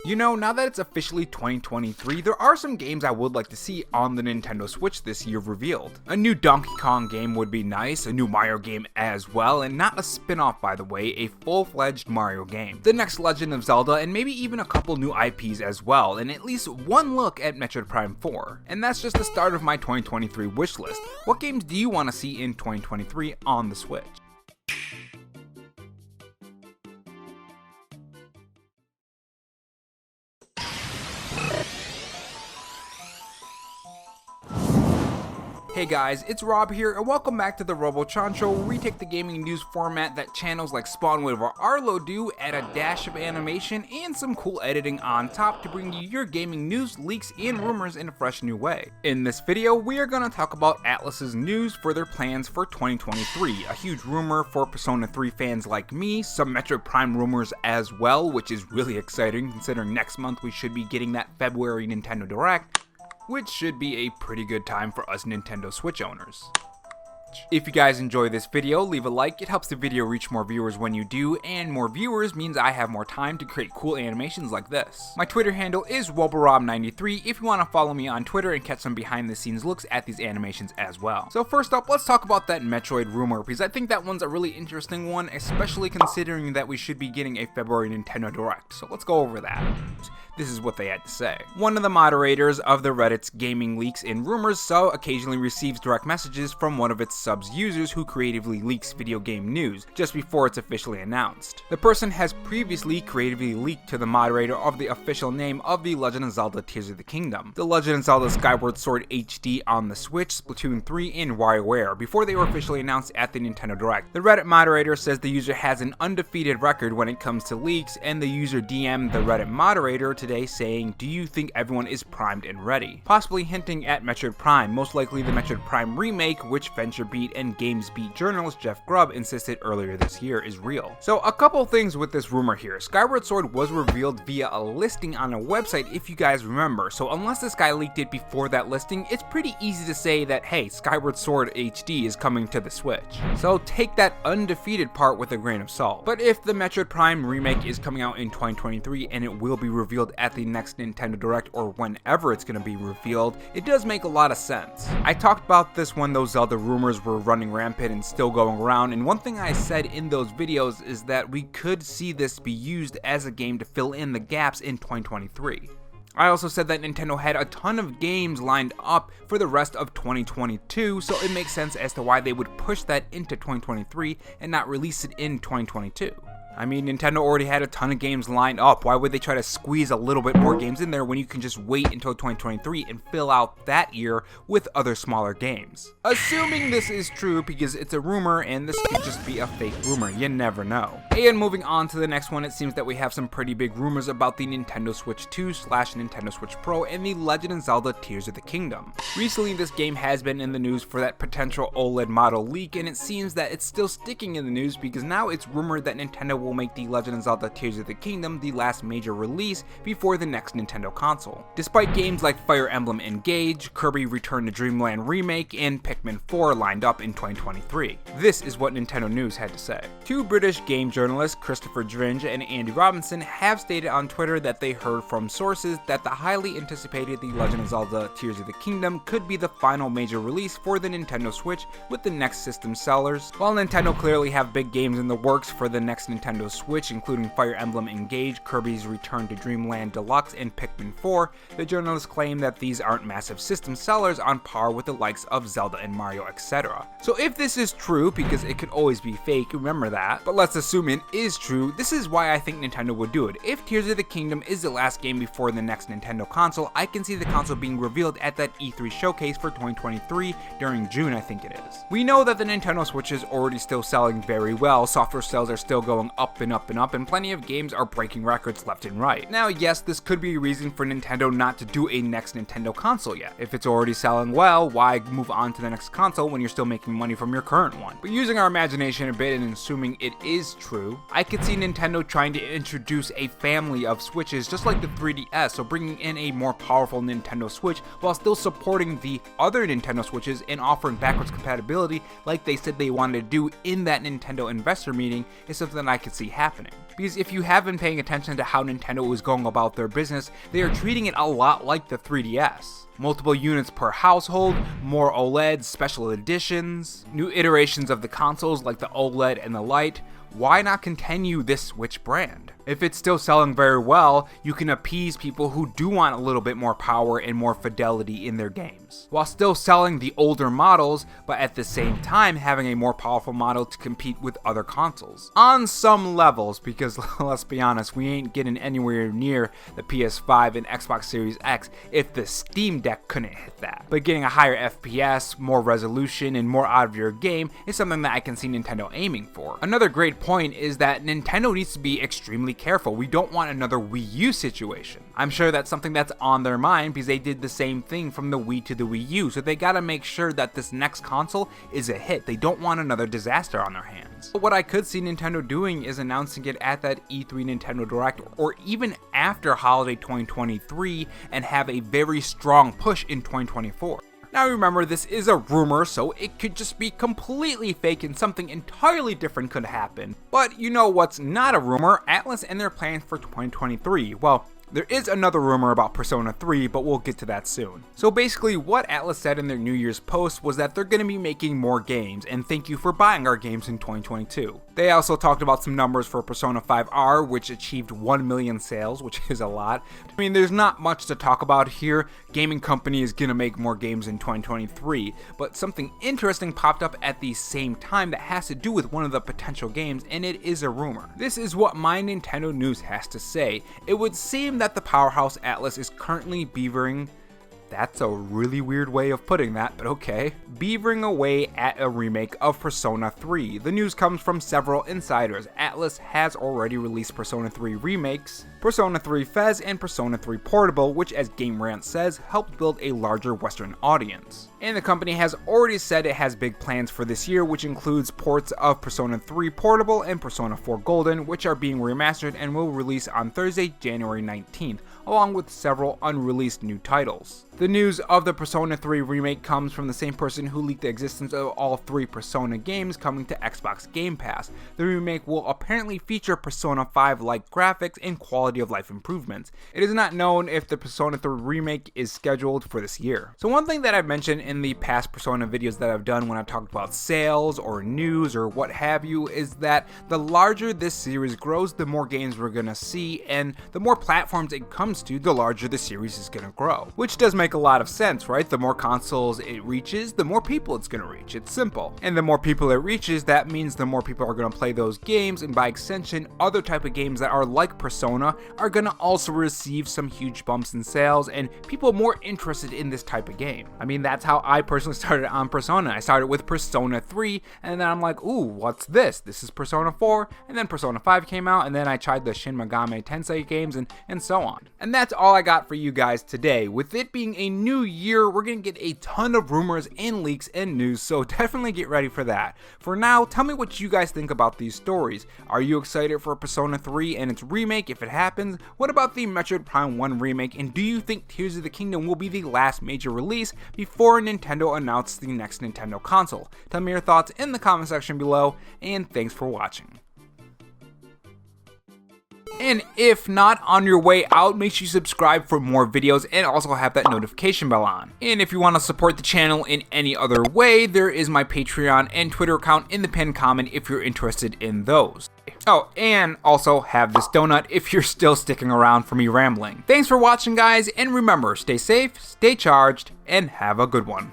You know, now that it's officially 2023, there are some games I would like to see on the Nintendo Switch this year revealed. A new Donkey Kong game would be nice, a new Mario game as well, and not a spin-off by the way, a full-fledged Mario game. The next Legend of Zelda, and maybe even a couple new IPs as well, and at least one look at Metroid Prime 4. And that's just the start of my 2023 wish list. What games do you want to see in 2023 on the Switch? Hey guys, it's Rob here, and welcome back to the RoboChan Show, where we take the gaming news format that channels like Spawnwave or Arlo do, add a dash of animation and some cool editing on top to bring you your gaming news, leaks, and rumors in a fresh new way. In this video, we are going to talk about Atlus's news for their plans for 2023, a huge rumor for Persona 3 fans like me, some Metroid Prime rumors as well, which is really exciting considering next month we should be getting that February Nintendo Direct, which should be a pretty good time for us Nintendo Switch owners. If you guys enjoy this video, leave a like, it helps the video reach more viewers when you do, and more viewers means I have more time to create cool animations like this. My Twitter handle is Wobberob93 if you want to follow me on Twitter and catch some behind the scenes looks at these animations as well. So first up, let's talk about that Metroid rumor, because I think that one's a really interesting one, especially considering that we should be getting a February Nintendo Direct, so let's go over that. This is what they had to say. One of the moderators of the Reddit's Gaming Leaks and Rumors so occasionally receives direct messages from one of its sub's users who creatively leaks video game news just before it's officially announced. The person has previously creatively leaked to the moderator of the official name of The Legend of Zelda Tears of the Kingdom, The Legend of Zelda Skyward Sword HD on the Switch, Splatoon 3, and WarioWare before they were officially announced at the Nintendo Direct. The Reddit moderator says the user has an undefeated record when it comes to leaks, and the user DM'd the Reddit moderator today saying, "Do you think everyone is primed and ready?" Possibly hinting at Metroid Prime, most likely the Metroid Prime remake, which VentureBeat and GamesBeat journalist Jeff Grubb insisted earlier this year is real. So a couple things with this rumor here. Skyward Sword was revealed via a listing on a website if you guys remember, so unless this guy leaked it before that listing, it's pretty easy to say that hey, Skyward Sword HD is coming to the Switch. So take that undefeated part with a grain of salt. But if the Metroid Prime remake is coming out in 2023 and it will be revealed at the next Nintendo Direct or whenever it's going to be revealed, it does make a lot of sense. I talked about this when those Zelda rumors were running rampant and still going around, and one thing I said in those videos is that we could see this be used as a game to fill in the gaps in 2023. I also said that Nintendo had a ton of games lined up for the rest of 2022, so it makes sense as to why they would push that into 2023 and not release it in 2022. I mean, Nintendo already had a ton of games lined up. Why would they try to squeeze a little bit more games in there when you can just wait until 2023 and fill out that year with other smaller games? Assuming this is true, because it's a rumor and this could just be a fake rumor, you never know. And moving on to the next one, it seems that we have some pretty big rumors about the Nintendo Switch 2/Nintendo Switch Pro and the Legend of Zelda Tears of the Kingdom. Recently, this game has been in the news for that potential OLED model leak, and it seems that it's still sticking in the news because now it's rumored that Nintendo will make The Legend of Zelda Tears of the Kingdom the last major release before the next Nintendo console. Despite games like Fire Emblem Engage, Kirby Return to Dreamland Remake, and Pikmin 4 lined up in 2023. This is what Nintendo News had to say. Two British game journalists, Christopher Dringe and Andy Robinson, have stated on Twitter that they heard from sources that the highly anticipated The Legend of Zelda Tears of the Kingdom could be the final major release for the Nintendo Switch with the next system sellers. While Nintendo clearly have big games in the works for the next Nintendo Switch, including Fire Emblem Engage, Kirby's Return to Dreamland Deluxe, and Pikmin 4, the journalists claim that these aren't massive system sellers on par with the likes of Zelda and Mario, etc. So if this is true, because it could always be fake, remember that, but let's assume it is true, this is why I think Nintendo would do it. If Tears of the Kingdom is the last game before the next Nintendo console, I can see the console being revealed at that E3 showcase for 2023 during June, I think it is. We know that the Nintendo Switch is already still selling very well, software sales are still going up and up and up, and plenty of games are breaking records left and right. Now, yes, this could be a reason for Nintendo not to do a next Nintendo console yet. If it's already selling well, why move on to the next console when you're still making money from your current one? But using our imagination a bit and assuming it is true, I could see Nintendo trying to introduce a family of Switches just like the 3DS, so bringing in a more powerful Nintendo Switch while still supporting the other Nintendo Switches and offering backwards compatibility like they said they wanted to do in that Nintendo investor meeting is something that I could could see happening. Because if you have been paying attention to how Nintendo is going about their business, they are treating it a lot like the 3DS. Multiple units per household, more OLEDs, special editions, new iterations of the consoles like the OLED and the Lite. Why not continue this Switch brand? If it's still selling very well, you can appease people who do want a little bit more power and more fidelity in their games, while still selling the older models, but at the same time having a more powerful model to compete with other consoles. On some levels, because let's be honest, we ain't getting anywhere near the PS5 and Xbox Series X if the Steam Deck couldn't hit that. But getting a higher FPS, more resolution, and more out of your game is something that I can see Nintendo aiming for. Another great point is that Nintendo needs to be extremely careful. We don't want another Wii U situation. I'm sure that's something that's on their mind because they did the same thing from the Wii to the Wii U, so they gotta make sure that this next console is a hit. They don't want another disaster on their hands. But what I could see Nintendo doing is announcing it at that E3 Nintendo Direct or even after holiday 2023 and have a very strong push in 2024. Now remember, this is a rumor, so it could just be completely fake and something entirely different could happen. But you know what's not a rumor? Atlus and their plans for 2023. Well, there is another rumor about Persona 3, but we'll get to that soon. So basically, what Atlus said in their New Year's post was that they're going to be making more games, and thank you for buying our games in 2022. They also talked about some numbers for Persona 5R, which achieved 1 million sales, which is a lot. I mean, there's not much to talk about here. Gaming company is going to make more games in 2023, but something interesting popped up at the same time that has to do with one of the potential games, and it is a rumor. This is what My Nintendo News has to say. It would seem that the powerhouse Atlus is currently beavering. That's a really weird way of putting that, but okay. Beavering away at a remake of Persona 3. The news comes from several insiders. Atlus has already released Persona 3 remakes, Persona 3 Fez, and Persona 3 Portable, which as Game Rant says, helped build a larger Western audience. And the company has already said it has big plans for this year, which includes ports of Persona 3 Portable and Persona 4 Golden, which are being remastered and will release on Thursday, January 19th, along with several unreleased new titles. The news of the Persona 3 remake comes from the same person who leaked the existence of all 3 Persona games coming to Xbox Game Pass. The remake will apparently feature Persona 5-like graphics and quality of life improvements. It is not known if the Persona 3 remake is scheduled for this year. So one thing that I've mentioned in the past Persona videos that I've done when I've talked about sales or news or what have you is that the larger this series grows, the more games we're gonna see, and the more platforms it comes to, the larger the series is gonna grow. Which does make a lot of sense, right? The more consoles it reaches, the more people it's gonna reach. It's simple. And the more people it reaches, that means the more people are gonna play those games, and by extension, other type of games that are like Persona are gonna also receive some huge bumps in sales and people more interested in this type of game. I mean, that's how I personally started on Persona. I started with Persona 3, and then I'm like, ooh, what's this? This is Persona 4, and then Persona 5 came out, and then I tried the Shin Megami Tensei games, and so on. And that's all I got for you guys today. With it being a new year, we're gonna get a ton of rumors and leaks and news, so definitely get ready for that. For now, tell me what you guys think about these stories. Are you excited for Persona 3 and its remake if it happens? What about the Metroid Prime 1 remake, and do you think Tears of the Kingdom will be the last major release before Nintendo announces the next Nintendo console? Tell me your thoughts in the comment section below, and thanks for watching. And if not, on your way out, make sure you subscribe for more videos and also have that notification bell on. And if you want to support the channel in any other way, there is my Patreon and Twitter account in the pinned comment if you're interested in those. Oh, and also have this donut if you're still sticking around for me rambling. Thanks for watching, guys, and remember, stay safe, stay charged, and have a good one.